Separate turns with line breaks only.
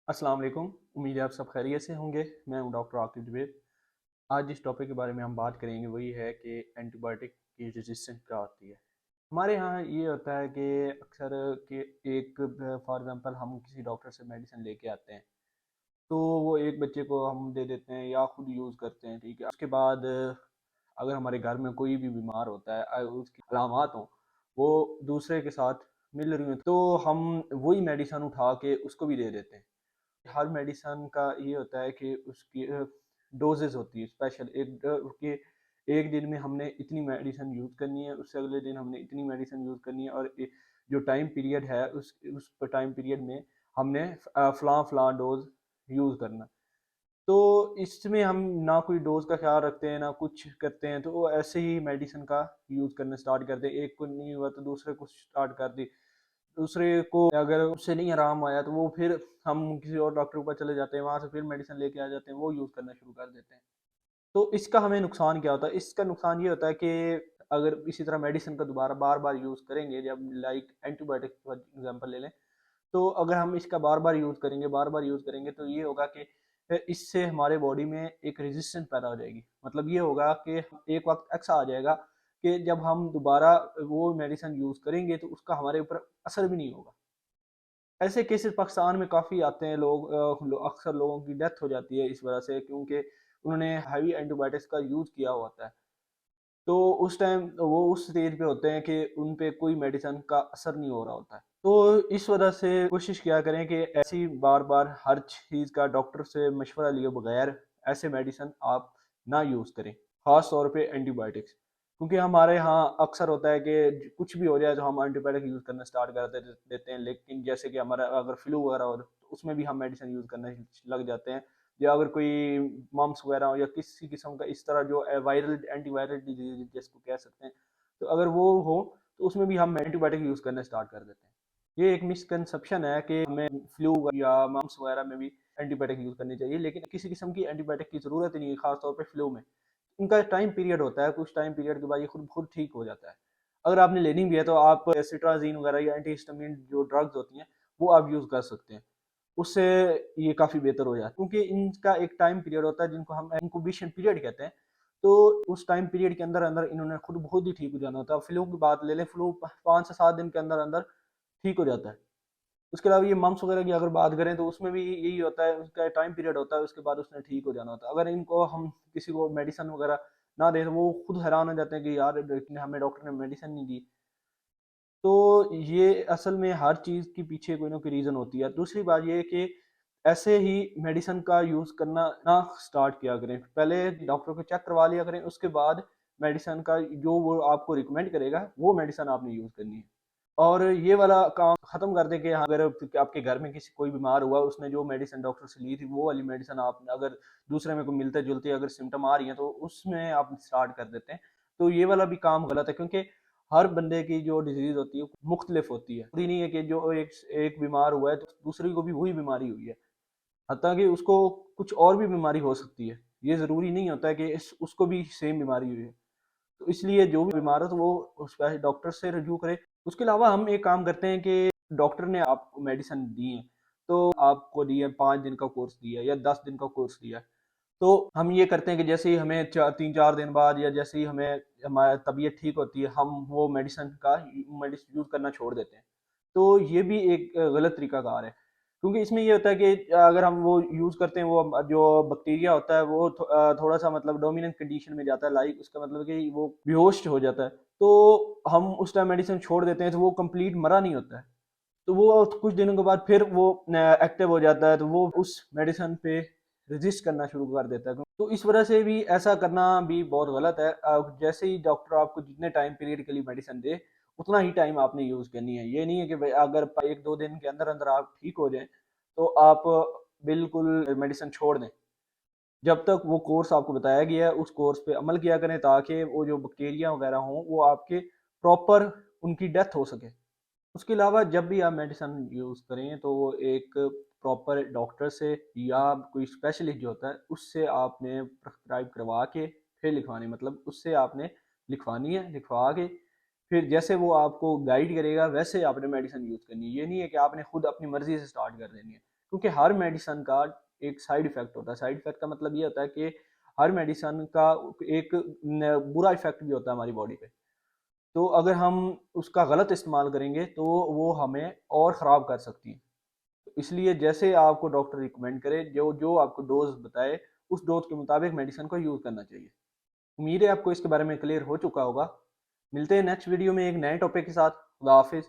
अस्सलाम वालेकुम। उम्मीद है आप सब खैरियत से होंगे। मैं हूं डॉक्टर आकिब जुबैर। आज जिस टॉपिक के बारे में हम बात करेंगे वही है कि एंटीबायोटिक की रेजिस्टेंस क्या होती है। हमारे यहाँ ये होता है कि अक्सर कि एक फॉर एग्जांपल हम किसी डॉक्टर से मेडिसिन लेके आते हैं, तो वो एक बच्चे को हम दे देते हैं या खुद यूज़ करते हैं, ठीक है। उसके बाद अगर हमारे घर में कोई भी बीमार होता है, उसकी अलामात हों, वो दूसरे के साथ मिल रही हैं, तो हम वही मेडिसिन उठा के उसको भी दे देते हैं। हर मेडिसन का ये होता है कि उसकी डोजेज़ होती है स्पेशल। कि एक दिन में हमने इतनी मेडिसिन यूज़ करनी है, उससे अगले दिन हमने इतनी मेडिसिन यूज़ करनी है, और जो टाइम पीरियड है उस टाइम पीरियड में हमने फ़लाँ डोज़ यूज़ करना। तो इसमें हम ना कोई डोज़ का ख़्याल रखते हैं, ना कुछ करते हैं, तो वो ऐसे ही मेडिसिन का यूज़ करना स्टार्ट कर दें। एक को नहीं हुआ तो दूसरे को स्टार्ट कर दी। दूसरे को अगर उससे नहीं आराम आया तो वो फिर हम किसी और डॉक्टर के पास चले जाते हैं, वहाँ से फिर मेडिसिन लेके आ जाते हैं, वो यूज़ करना शुरू कर देते हैं। तो इसका हमें नुकसान क्या होता है? इसका नुकसान ये होता है कि अगर इसी तरह मेडिसिन का दोबारा बार-बार यूज़ करेंगे, जब लाइक एंटीबायोटिक फॉर एग्ज़ाम्पल ले लें, तो अगर हम इसका बार-बार यूज़ करेंगे, बार-बार यूज़ करेंगे, तो ये होगा कि इससे हमारे बॉडी में एक रेजिस्टेंस पैदा हो जाएगी। मतलब ये होगा कि एक वक़्त ऐसा आ जाएगा कि जब हम दोबारा वो मेडिसिन यूज़ करेंगे तो उसका हमारे ऊपर असर भी नहीं होगा। ऐसे केसेस पाकिस्तान में काफ़ी आते हैं। अक्सर लोगों की डेथ हो जाती है इस वजह से, क्योंकि उन्होंने हैवी एंटीबायोटिक्स का यूज़ किया होता है। तो उस टाइम वो उस स्टेज पे होते हैं कि उन पे कोई मेडिसिन का असर नहीं हो रहा होता है। तो इस वजह से कोशिश किया करें कि ऐसी बार-बार हर चीज़ का डॉक्टर से मशवरा लिए बगैर ऐसे मेडिसिन आप ना यूज़ करें, ख़ास तौर पे एंटीबायोटिक्स। क्योंकि हमारे यहाँ अक्सर होता है कि कुछ भी हो जाए तो हम एंटीबायोटिक यूज़ करना स्टार्ट कर देते हैं, लेकिन जैसे कि हमारा अगर फ्लू वगैरह हो तो उसमें भी हम मेडिसिन यूज़ करने लग जाते हैं। या अगर कोई मम्प्स वगैरह हो या किसी किस्म का इस तरह जो वायरल एंटीवायरल डिजीज जिसको कह सकते हैं, तो अगर वो हो तो उसमें भी हम एंटीबायोटिक यूज़ करना स्टार्ट कर देते हैं। ये एक मिसकंसेप्शन है कि हमें फ्लू या मम्प्स वगैरह में भी एंटीबायोटिक यूज़ करनी चाहिए, लेकिन किसी किस्म की एंटीबायोटिक की ज़रूरत ही नहीं है, खासतौर पर फ्लू में। इनका टाइम पीरियड होता है, कुछ टाइम पीरियड के बाद ये खुद खुद ठीक हो जाता है। अगर आपने लेनी भी है तो आप सिट्राज़ीन वगैरह या एंटीहिस्टामिन जो ड्रग्स होती हैं, वो आप यूज़ कर सकते हैं। उससे ये काफ़ी बेहतर हो जाता है, क्योंकि इनका एक टाइम पीरियड होता है जिनको हम इंक्यूबेशन पीरियड कहते हैं। तो उस टाइम पीरियड के अंदर-अंदर इन्होंने खुद बहुत ही ठीक हो जाना होता है। फ्लू की बात ले लें, फ्लू 5 से 7 दिन के अंदर-अंदर ठीक हो जाता है। उसके अलावा ये मम्प्स वगैरह की अगर बात करें तो उसमें भी यही होता है, उसका टाइम पीरियड होता है, उसके बाद उसने ठीक हो जाना होता है। अगर इनको हम किसी को मेडिसिन वगैरह ना दें तो वो खुद हैरान हो जाते हैं कि यार हमें डॉक्टर ने मेडिसिन नहीं दी। तो ये असल में हर चीज़ के पीछे कोई ना कोई रीज़न होती है। दूसरी बात ये है कि ऐसे ही मेडिसिन का यूज़ करना ना स्टार्ट किया करें। पहले डॉक्टर को चेक करवा लिया करें, उसके बाद मेडिसिन का जो वो आपको रिकमेंड करेगा, वो मेडिसिन आपने यूज़ करनी है। और ये वाला काम खत्म कर दें कि अगर आपके घर में किसी कोई बीमार हुआ, उसने जो मेडिसिन डॉक्टर से ली थी, वो वाली मेडिसिन आप अगर दूसरे में कोई मिलते-जुलते अगर सिम्पटम आ रही हैं, तो उसमें आप स्टार्ट कर देते हैं। तो ये वाला भी काम गलत है, क्योंकि हर बंदे की जो डिज़ीज़ होती है, मुख्तलिफ होती है। ये नहीं है कि जो एक एक बीमार हुआ है, तो दूसरे को भी वही बीमारी हुई है। हत्ता कि उसको कुछ और भी बीमारी हो सकती है। ये ज़रूरी नहीं होता है कि उसको भी सेम बीमारी हुई है। तो इसलिए जो भी बीमार हो तो वो उस डॉक्टर से रजू करे। उसके अलावा हम एक काम करते हैं कि डॉक्टर ने आपको मेडिसिन दी है, तो आपको दी है 5 दिन का कोर्स दिया है या 10 दिन का कोर्स दिया है। तो हम ये करते हैं कि जैसे ही हमें 3-4 दिन बाद या जैसे ही हमें हमारी तबीयत ठीक होती है, हम वो मेडिसिन यूज़ करना छोड़ देते हैं। तो ये भी एक गलत तरीकाकार है। क्योंकि इसमें ये होता है कि अगर हम वो यूज़ करते हैं, वो जो बैक्टीरिया होता है वो थोड़ा-सा मतलब डोमिनेंट कंडीशन में जाता है, लाइक उसका मतलब कि वो बेहोश हो जाता है। तो हम उस टाइम मेडिसिन छोड़ देते हैं, तो वो कंप्लीट मरा नहीं होता है। तो वो कुछ दिनों के बाद फिर वो एक्टिव हो जाता है, तो वो उस मेडिसिन पे रेज़िस्ट करना शुरू कर देता है। तो इस वजह से भी ऐसा करना भी बहुत गलत है। जैसे ही डॉक्टर आपको जितने टाइम पीरियड के लिए मेडिसिन दे, उतना ही टाइम आपने यूज़ करनी है। ये नहीं है कि भई अगर 1-2 दिन के अंदर-अंदर आप ठीक हो जाएँ, तो आप बिल्कुल मेडिसिन छोड़ दें। जब तक वो कोर्स आपको बताया गया है, उस कोर्स पे अमल किया करें, ताकि वो जो बैक्टीरिया वगैरह हों, वो आपके प्रॉपर उनकी डेथ हो सके। उसके अलावा जब भी आप मेडिसिन यूज़ करें, तो वो एक प्रॉपर डॉक्टर से या कोई स्पेशलिस्ट जो होता है, उससे आपने प्रिस्क्राइब करवा के फिर लिखवानी, मतलब उससे आपने लिखवानी है, लिखवा के फिर जैसे वो आपको गाइड करेगा वैसे आपने मेडिसिन यूज़ करनी है। ये नहीं है कि आपने खुद अपनी मर्ज़ी से स्टार्ट कर देनी है। क्योंकि हर मेडिसिन का एक साइड इफेक्ट होता है। साइड इफेक्ट का मतलब ये होता है कि हर मेडिसिन का एक बुरा इफेक्ट भी होता है हमारी बॉडी पे। तो अगर हम उसका गलत इस्तेमाल करेंगे तो वो हमें और ख़राब कर सकती है। इसलिए जैसे आपको डॉक्टर रिकमेंड करे, जो जो आपको डोज बताए, उस डोज के मुताबिक मेडिसिन को यूज़ करना चाहिए। उम्मीद है आपको इसके बारे में क्लियर हो चुका होगा। मिलते हैं नेक्स्ट वीडियो में एक नए टॉपिक के साथ। खुदा हाफिज़।